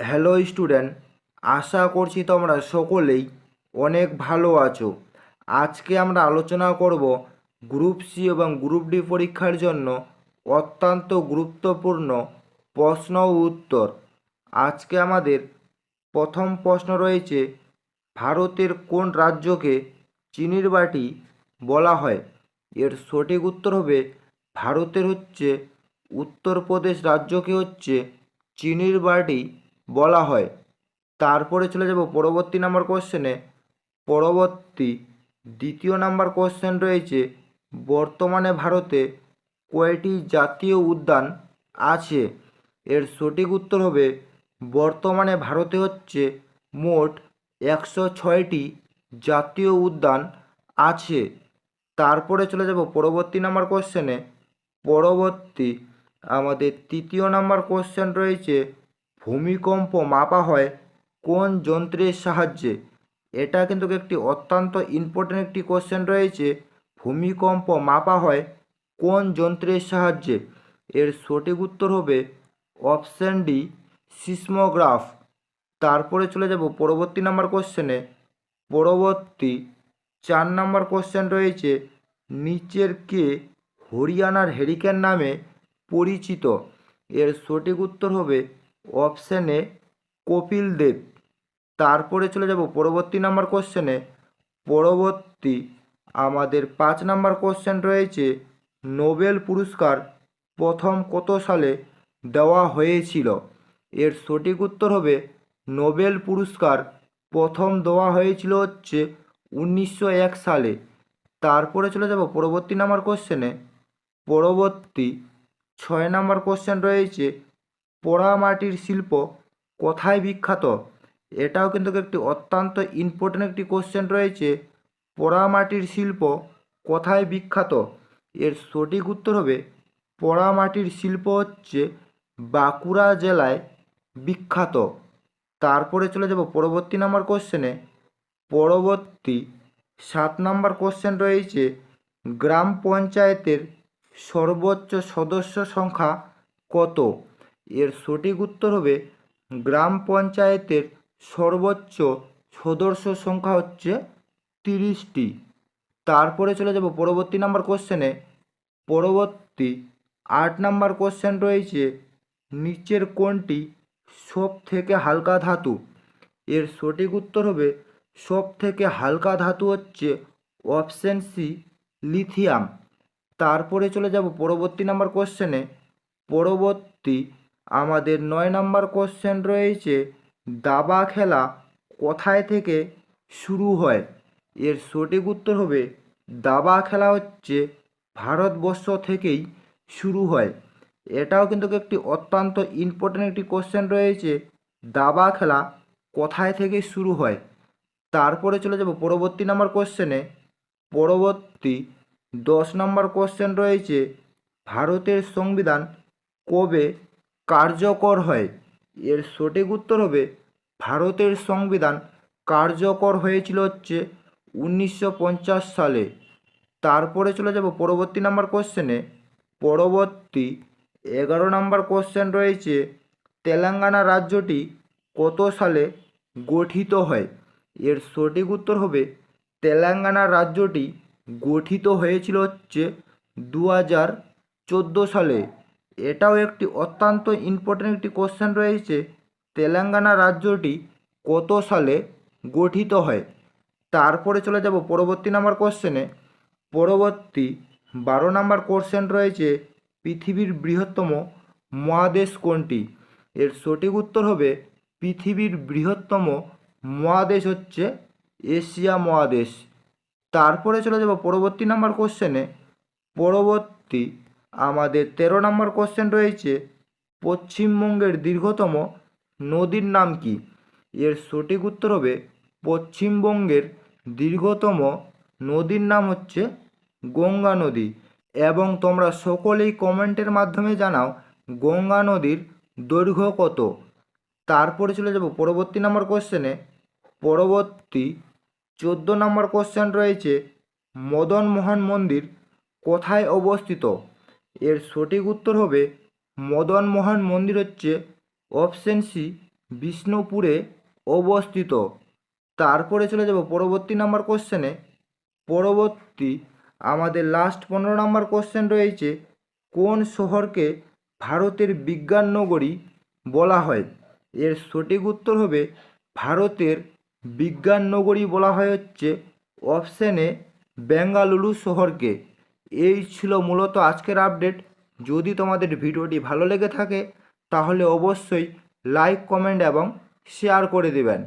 Hello student, আশা করছি তোমরা সকলেই অনেক ভালো আছো। আজকে আমরা আলোচনা করব গ্রুপ সি এবং গ্রুপ ডি পরীক্ষার জন্য অত্যন্ত গুরুত্বপূর্ণ প্রশ্ন ও উত্তর। আজকে আমাদের প্রথম প্রশ্ন রয়েছে, ভারতের কোন রাজ্যকে চিনির বাটি বলা হয়? এর সঠিক উত্তর হবে ভারতের উত্তরপ্রদেশ রাজ্যকে চিনির বাটি বলা হয়। তারপরে চলে যাব পরবর্তী নাম্বার কোশ্চেনে। পরবর্তী দ্বিতীয় নাম্বার কোশ্চেন রয়েছে, বর্তমানে ভারতে কয়টি জাতীয় উদ্যান আছে? এর সঠিক উত্তর হবে বর্তমানে ভারতে মোট 106টি জাতীয় উদ্যান আছে। তারপরে চলে যাব পরবর্তী নাম্বার কোশ্চেনে। পরবর্তী আমাদের তৃতীয় নাম্বার কোশ্চেন রয়েছে, ভূমিকম্প মাপা হয় কোন যন্ত্রের সাহায্যে? এটা কিন্তু একটি অত্যন্ত ইম্পর্টেন্ট একটি কোশ্চেন রয়েছে, ভূমিকম্প মাপা হয় কোন যন্ত্রের সাহায্যে? এর সঠিক উত্তর হবে অপশান ডি, সিসমোগ্রাফ। তারপরে চলে যাব পরবর্তী নাম্বার কোশ্চেনে। পরবর্তী 4 নাম্বার কোশ্চেন রয়েছে, নিচের কে হরিয়ানার হেরিকেন নামে পরিচিত? এর সঠিক উত্তর হবে অপশান এ, কপিল দেব। তারপরে চলে যাব পরবর্তী নাম্বার কোশ্চেনে। পরবর্তী আমাদের 5 নাম্বার কোশ্চেন রয়েছে, নোবেল পুরস্কার প্রথম কত সালে দেওয়া হয়েছিল? এর সঠিক উত্তর হবে নোবেল পুরস্কার প্রথম দেওয়া হয়েছিল 1901 সালে। তারপরে চলে যাব পরবর্তী নাম্বার কোশ্চেনে। পরবর্তী 6 নাম্বার কোশ্চেন রয়েছে, পোড়ামাটির শিল্প কোথায় বিখ্যাত? এটাও কিন্তু একটি অত্যন্ত ইম্পর্টেন্ট একটি কোশ্চেন রয়েছে, পোড়ামাটির শিল্প কোথায় বিখ্যাত? এর সঠিক উত্তর হবে পোড়ামাটির শিল্প বাঁকুড়া জেলায় বিখ্যাত। তারপরে চলে যাব পরবর্তী নাম্বার কোশ্চেনে। পরবর্তী 7 নাম্বার কোশ্চেন রয়েছে, গ্রাম পঞ্চায়েতের সর্বোচ্চ সদস্য সংখ্যা কত? এর সঠিক উত্তর হবে গ্রাম পঞ্চায়েতের সর্বোচ্চ সদস্য সংখ্যা 30টি। তারপরে চলে যাব পরবর্তী নাম্বার কোশ্চেনে। পরবর্তী 8 নাম্বার কোশ্চেন রয়েছে, নিচের কোনটি সব থেকে হালকা ধাতু? এর সঠিক উত্তর হবে সব থেকে হালকা ধাতু অপশান সি, লিথিয়াম। তারপরে চলে যাব পরবর্তী নাম্বার কোশ্চেনে। পরবর্তী আমাদের 9 নাম্বার কোশ্চেন রয়েছে, দাবা খেলা কোথায় থেকে শুরু হয়? এর সঠিক উত্তর হবে দাবা খেলা ভারতবর্ষ থেকেই শুরু হয়। এটাও কিন্তু একটি অত্যন্ত ইম্পর্টেন্ট একটি কোশ্চেন রয়েছে, দাবা খেলা কোথায় থেকে শুরু হয়। তারপরে চলে যাব পরবর্তী নাম্বার কোশ্চেনে। পরবর্তী 10 নাম্বার কোশ্চেন রয়েছে, ভারতের সংবিধান কবে কার্যকর হয়? এর সঠিক উত্তর হবে ভারতের সংবিধান কার্যকর হয়েছিল 1950 সালে। তারপরে চলে যাব পরবর্তী নাম্বার কোশ্চেনে। পরবর্তী 11 নাম্বার কোশ্চেন রয়েছে, তেলেঙ্গানা রাজ্যটি কত সালে গঠিত হয়? এর সঠিক উত্তর হবে তেলেঙ্গানা রাজ্যটি গঠিত হয়েছিল 2014 সালে। এটাও একটি অত্যন্ত ইম্পর্টেন্ট একটি কোশ্চেন রয়েছে, তেলেঙ্গানা রাজ্যটি কত সালে গঠিত হয়। তারপরে চলে যাব পরবর্তী নাম্বার কোশ্চেনে। পরবর্তী 12 নাম্বার কোশ্চেন রয়েছে, পৃথিবীর বৃহত্তম মহাদেশ কোনটি? এর সঠিক উত্তর হবে পৃথিবীর বৃহত্তম মহাদেশ এশিয়া মহাদেশ। তারপরে চলে যাব পরবর্তী নাম্বার কোশ্চেনে। পরবর্তী আমাদের 13 নাম্বার কোশ্চেন রয়েছে, পশ্চিমবঙ্গের দীর্ঘতম নদীর নাম কি? এর সঠিক উত্তর হবে পশ্চিমবঙ্গের দীর্ঘতম নদীর নাম গঙ্গা নদী। এবং তোমরা সকলেই কমেন্টের মাধ্যমে জানাও গঙ্গা নদীর দৈর্ঘ্য কত। তারপরে চলে যাব পরবর্তী নাম্বার কোশ্চেনে। পরবর্তী 14 নাম্বার কোশ্চেন রয়েছে, মদন মোহন মন্দির কোথায় অবস্থিত? এর সঠিক উত্তর হবে মদন মোহন মন্দির অপশন সি, বিষ্ণুপুরে অবস্থিত। তারপরে চলে যাব পরবর্তী নাম্বার কোশ্চেনে। পরবর্তী আমাদের লাস্ট 15 নাম্বার কোশ্চেন রয়েছে, কোন শহরকে ভারতের বিজ্ঞান নগরী বলা হয়? এর সঠিক উত্তর হবে ভারতের বিজ্ঞান নগরী বলা হয় হচ্ছে অপশানে বেঙ্গালুরু শহরকে। এই ছিল মূলত আজকের আপডেট। যদি তোমাদের ভিডিওটি ভালো লেগে থাকে তাহলে অবশ্যই লাইক, কমেন্ট এবং শেয়ার করে দেবেন।